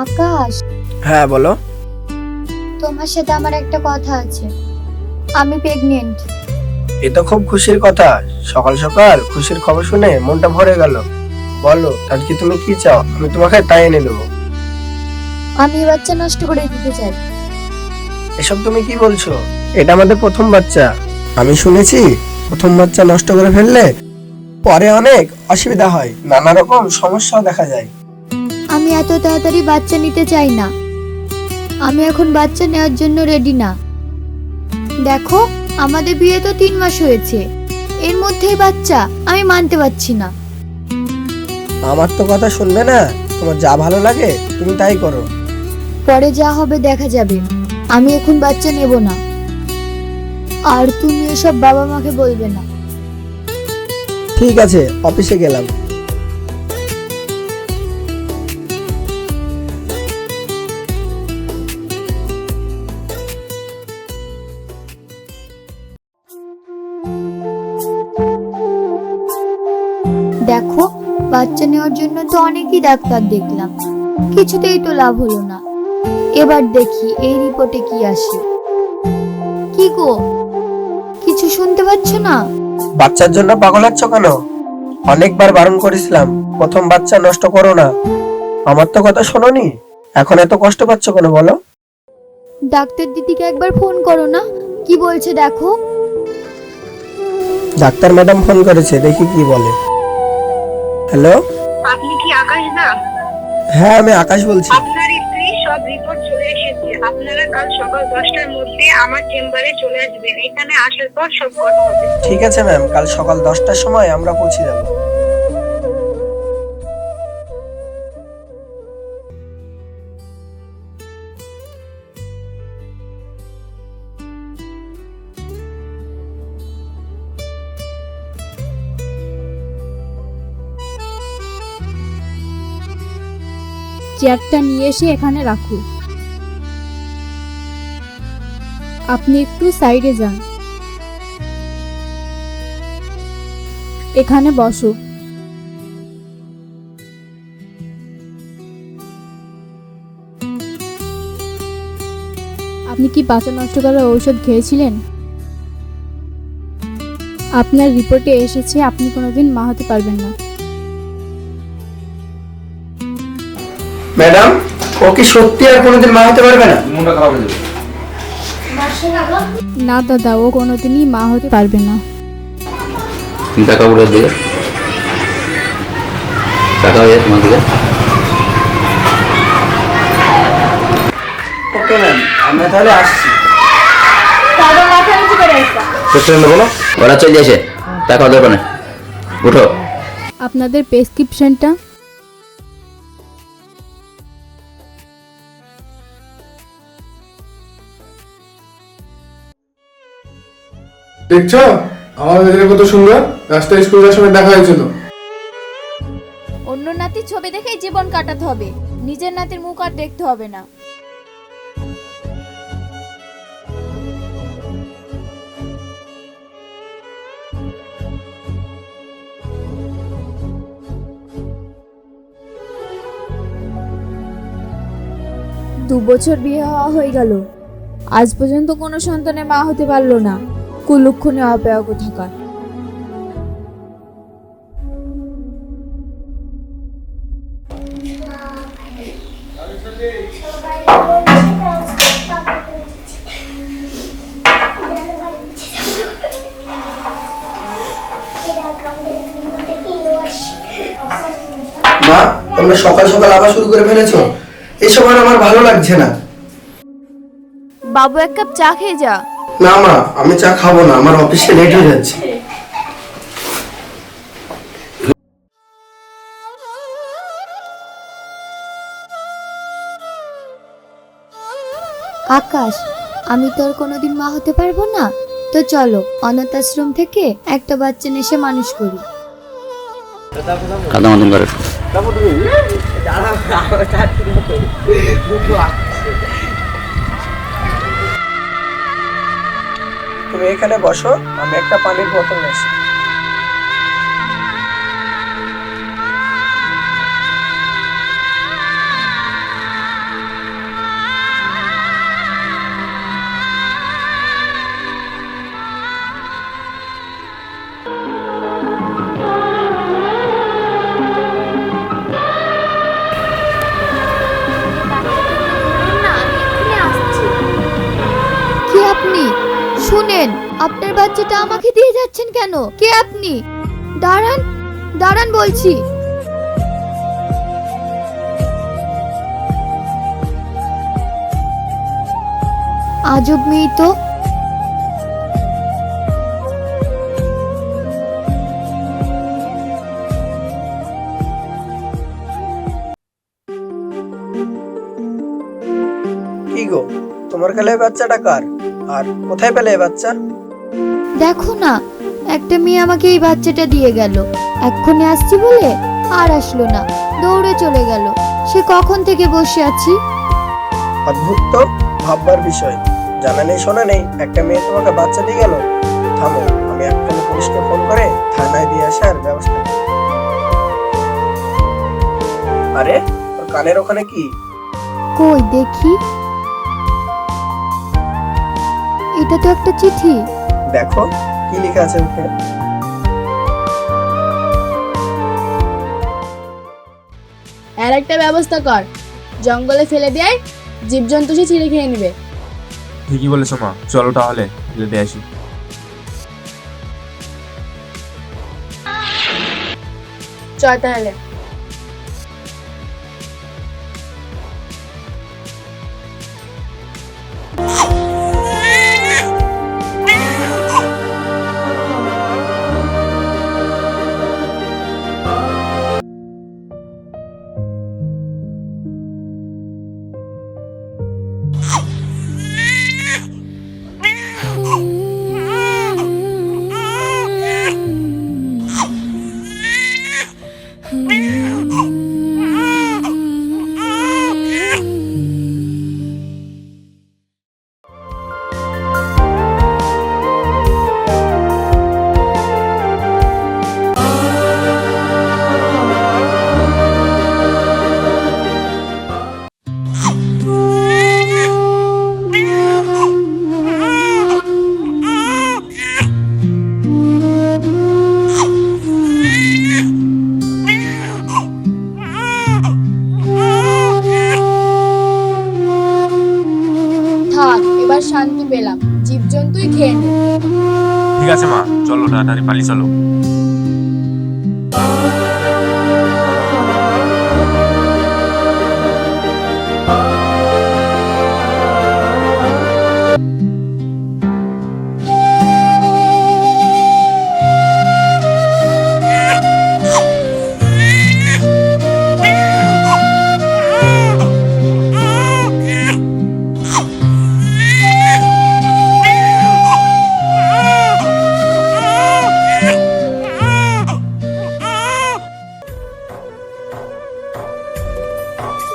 আকাশ, হ্যাঁ বলো। তোমার সাথে আমার একটা কথা আছে। আমি প্রেগনেন্ট। এ তো খুব খুশির কথা। সকাল সকাল খুশির খবর শুনে মনটা ভরে গেল। বলো আজকে তুমি কি চাও, আমি তোমাকে তাই এনে দেবো। আমি এই বাচ্চা নষ্ট করে দিতে চাই। এসব তুমি কি বলছো? এটা আমাদের প্রথম বাচ্চা। আমি শুনেছি প্রথম বাচ্চা নষ্ট করে ফেললে পরে অনেক অসুবিধা হয়, নানা রকম সমস্যাও দেখা যায়। আমি এত তাড়াতাড়ি বাচ্চা নিতে চাই না। আমি এখন বাচ্চা নেওয়ার জন্য রেডি না। দেখো, আমাদের বিয়ে তো 3 মাস হয়েছে, এর মধ্যেই বাচ্চা? আমি মানতে পারছি না। আমার তো কথা শুনবে না, তোমার যা ভালো লাগে তুমি তাই করো। পরে যা হবে দেখা যাবে। আমি এখন বাচ্চা নেব না। আর তুমি এসব বাবা মাকে বলবে না। ঠিক আছে, অফিসে গেলাম। দেখো, বাচ্চা নেওয়ার জন্য তো অনেকই ডাক্তার দেখলাম, কিছুতেই তো লাভ হলো না। এবার দেখি এই রিপোর্টে কি আসে। কি গো, কিছু শুনতে পাচ্ছ না? বাচ্চার জন্য পাগল হচ্ছ কেন? অনেকবার বারণ করেছিলাম প্রথম বাচ্চা নষ্ট করো না। আমার তো কথা শোনোনি, এখন এত কষ্ট পাচ্ছ কেন বলো? ডাক্তার দিদিকে একবার ফোন করো না, কি বলছে দেখো। ডাক্তার ম্যাডাম ফোন করেছে, দেখি কি বলে। হ্যালো। আপনি কি আকাশ দা? হ্যাঁ আমি আকাশ বলছি। আপনার স্ত্রী সব রিপোর্ট চলে এসেছে। আপনারা কাল সকাল 10টার মধ্যে আমার চেম্বারে চলে আসবেন। এখানে আসার পর সব কথা হবে। ঠিক আছে ম্যাম, কাল সকাল 10টার সময় আমরা পৌঁছে যাব। চেয়ারটা নিয়ে এসে এখানে রাখো। আপনি একটু সাইডে যান, এখানে বসো। আপনি কি বাচ্চা নষ্ট করার ঔষধ খেয়েছিলেন? আপনার রিপোর্টে এসেছে আপনি কোনোদিন মা হতে পারবেন না। ম্যাডাম, ও কি সত্যি আর কোনোদিন মা হতে পারবে না? মনটা খারাপ হয়ে যাবে। না দাদা, ও কোনোদিনই মা হতে পারবে না। তুমি টাকা উড়ে দিয়ে টাকা হয়ে তোমার দিকে। ওকে ম্যাম, আমরা তাহলে আসছি। পেশেন্ট বলো, ওরা চলে আসে, টাকা দরকার নেই, উঠো। আপনাদের প্রেসক্রিপশনটা। দেখছো আমাদের দেখে কত সুন্দর, রাস্তায় স্কুল যাওয়ার সময় দেখা হয়েছিল। অন্য নাতির ছবি দেখেই জীবন কাটাতে হবে, নিজের নাতির মুখ আর দেখতে হবে না। দুবছর বিয়ে হওয়া হয়ে গেল, আজ পর্যন্ত কোনো সন্তানের মা হতে পারলো না। কুলক্ষণে অপেয়া কোথাকার। মা, তোমরা সকাল সকাল আবার শুরু করে ফেলেছো। এসব আর আমার ভালো লাগছে না। বাবু, এক কাপ চা খেয়ে যা। না মা, আমি চা খাবো না, আমার অফিসে লেট হয়ে যাচ্ছে। আকাশ, আমি তো আর কোনোদিন মা হতে পারবো না, তো চলো অনাথ আশ্রম থেকে একটা বাচ্চা নিয়ে এসে মানুষ করি। কাদা মতন করে তুমি এখানে বসো, আমি একটা পানির বোতল নিয়েছি। বাচ্চাটা আমাকে দিয়ে যাচ্ছেন কেন? কে আপনি? দাঁড়ান, দাঁড়ান বলছি। আজব মেয়ে তো। কি গো, তোমার কালে এই বাচ্চাটা কার? আর কোথায় পেলে এই বাচ্চা? দেখো না, একটা মেয়ে আমাকে এই বাচ্চাটা দিয়ে গেল। এক্ষুনি আসছি বলে আর আসলো না, দৌড়ে চলে গেল। সে কখন থেকে বসে আছি। অদ্ভুত তো, ভাববার বিষয়। জানা নেই শোনা নেই একটা মেয়ে তোমাকে বাচ্চা দিয়ে গেল। থামো, আমি এক্ষুনি পুলিশকে ফোন করে থানায় দিয়ে আসার ব্যবস্থা করি। আরে, ওর কানের ওখানে কি? কই দেখি। এটা তো একটা চিঠি। দেখো কি লেখা আছে ওকে। এর একটা ব্যবস্থা কর, জঙ্গলে ফেলে দেয়, জীবজন্তু সে ছিঁড়ে খেয়ে নেবে। ঠিকই বলেছো মা, চলো তাহলে ফেলে দিয়ে আসি। চল তাহলে। থাক, এবার শান্তি পেলাম, জীবজন্তুই খেয়ে নে। ঠিক আছে মা, চলো তাড়াতাড়ি পালিয়ে চলো।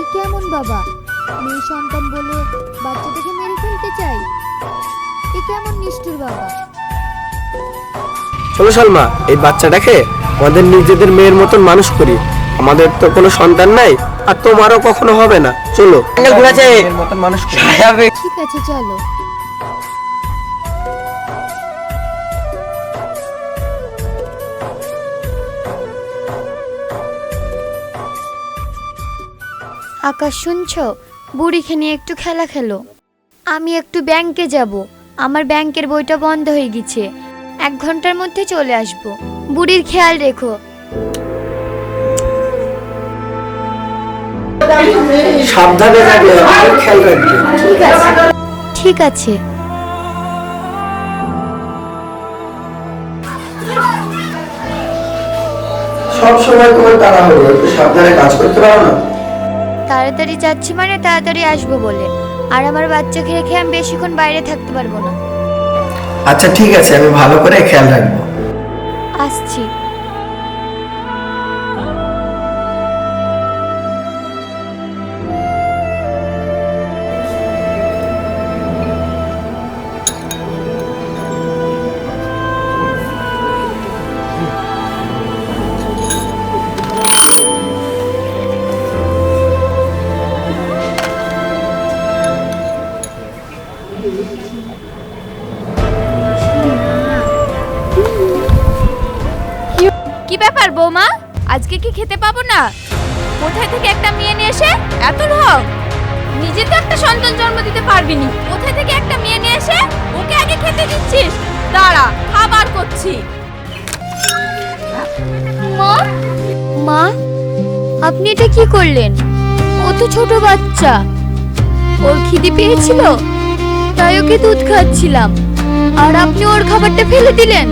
এ কেমন বাবা? মেয়ে সন্তান বলে বাচ্চাটাকে মেরে ফেলতে চাই। এ কেমন নিষ্ঠুর বাবা। চলো সালমা, এই বাচ্চাটাকে আমাদের নিজেদের মেয়ের মতন মানুষ করি। আমাদের তো কোনো সন্তান নাই, আর তোমারও কখনো হবে না। চলো মেয়ের মতন মানুষ করি। ঠিক আছে চলো। আকাশ শুনছো? বুড়িকে নিয়ে একটু খেলা খেলো। আমি একটু ব্যাংকে যাব, আমার ব্যাংকের বইটা বন্ধ হয়ে গেছে। 1 ঘন্টার মধ্যে চলে আসব। বুড়ির খেয়াল রেখো। সাবধানে থাকবে, খেয়াল রাখবে। ঠিক আছে, ঠিক আছে। সব সময় তোমার তারা হবে, একটু সাবধানে কাজ করতে পারো না? তাড়াতাড়ি যাচ্ছি মানে তাড়াতাড়ি আসবো বলে। আর আমার বাচ্চাকে রেখে আমি বেশিক্ষণ বাইরে থাকতে পারবো না। আচ্ছা ঠিক আছে, আমি ভালো করে খেয়াল রাখবো। আসছি। কি ব্যাপার বৌমা, আজকে কি খেতে পাবো না? কোথায় থেকে একটা মেয়ে নিয়ে এসে এত ঢং? নিজে তো একটা সন্তান জন্ম দিতে পারবি নি, কোথায় থেকে একটা মেয়ে নিয়ে এসে ওকে আগে খেতে দিচ্ছিস? দাঁড়া, খাবার করছি। মা মা আপনি এটা কি করলেন? ও তো ছোট বাচ্চা, ওর খিদে পেয়েছিল তাই ওকে দুধ খাচ্ছিলাম, আর আপনি ওর খাবারটা ফেলে দিলেন।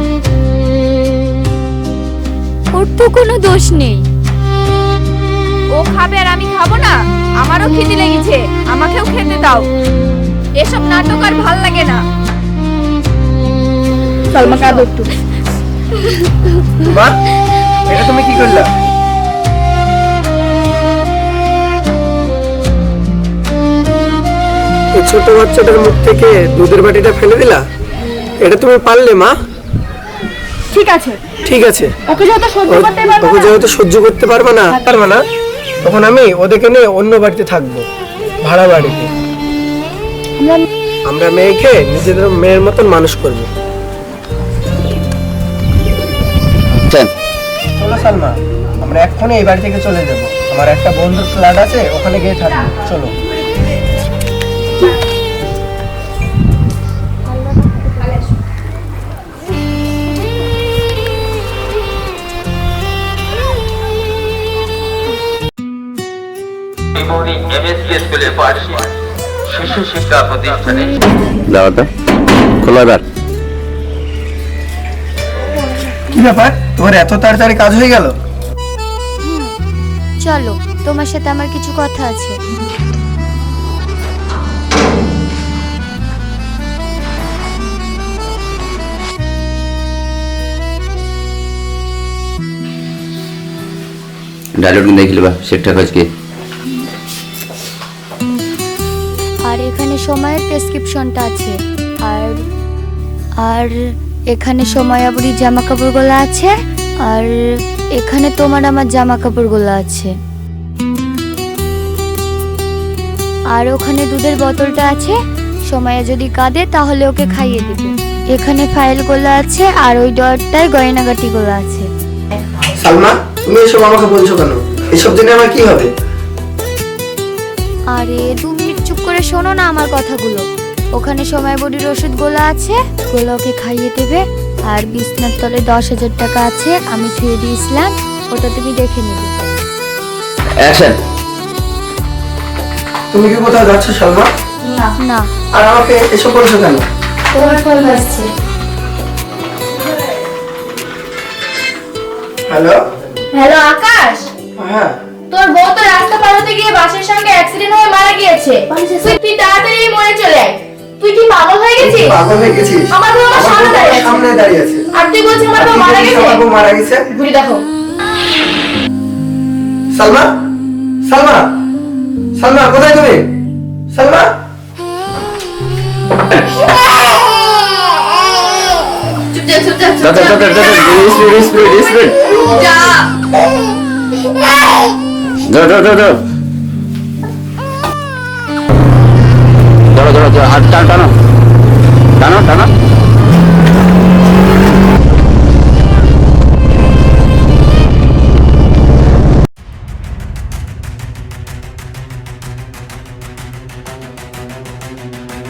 ওর তো কোনো দোষ নেই। ও খাবে আর আমি খাবো না? আমারও খিদে লেগেছে, আমাকেও খেতে দাও। এসব নাটক আর ভাল লাগে না। সালমা কাঁদো একটু। মা এটা তুমি কি করলা? এই ছোট বাচ্চাটার মুখ থেকে দুধের বাটিটা ফেলে দিলা, এটা তুমি পারলে মা? ঠিক আছে, ঠিক আছে, ওকে যেহেতু সহ্য করতে পারবো ওকে না, যেহেতু সহ্য করতে পারবে না তখন আমি ওদেরকে নিয়ে অন্য বাড়িতে থাকবো, ভাড়া বাড়িতে। আমরা মেয়েকে নিজেদের মেয়ের মতন মানুষ করবো। চল চলো সালমা, আমরা এক্ষুনি এই বাড়ি থেকে চলে যাব। আমার একটা বন্ধুর ফ্ল্যাট আছে, ওখানে গিয়ে থাকবো। চলো। দাও তো, খোলো এবার। কি ব্যাপার, তোমার এত তাড়াতাড়ি কাজ হয়ে গেল? চলো, তোমার সাথে আমার কিছু কথা আছে। ডায়লগ দেখলি বা ঠিকঠাক আছে কি? আর এখানে সময়ের প্রেসক্রিপশনটা আছে, আর আর এখানে সময়াবরী জামা কাপড়গুলো আছে, আর এখানে তোমার আমার জামা কাপড়গুলো আছে, আর ওখানে দুধের বোতলটা আছে। সময়া যদি কাঁদে তাহলে ওকে খাইয়ে দিবে। এখানে ফাইলগুলো আছে, আর ওই ডরটায় গয়নাগাটিগুলো আছে। সালমা, তুমি এসব আমাকে বলছো কেন? এসব জেনে আমার কি হবে? আরে 2 মিনিট চুপ করে শোনো না আমার কথাগুলো। ওখানে সময়াবরীর ওষুধগুলো আছে, ওগুলো ওকে খাইয়ে দেবে। আর বিছনার তলে 10,000 টাকা আছে, আমি ছুঁয়ে দিয়েছিলাম, ওটা তুমি দেখে নেবে। অ্যাকশন। তুমি কি কোথাও যাচ্ছ সালমা? না, আর আমাকে এসব বলছো কেন? তোমার ফোন বাজছে। হ্যালো। হ্যালো আকাশ, হ্যাঁ, তোর বউ তো রাস্তা পার হতে গিয়ে বাসের সঙ্গে অ্যাক্সিডেন্ট হয়ে মারা গিয়েছে। তুই তাড়াতাড়ি মরে চলে আয়। তুই কি পাগল হয়ে গেছিস? পাগল হয়ে গেছিস? আমার বউ আমার সামনে দাঁড়িয়ে আছে। সামনে দাঁড়িয়ে আছে। আর তুই বলছিস আমার বউ মারা গেছে? আমার বউ মারা গেছে। ঘুরে দেখো। সালমা, সালমা, সালমা কোথায় তুমি? সালমা, চুপ যা। স্পিড। যা। ধরো। আর টানো।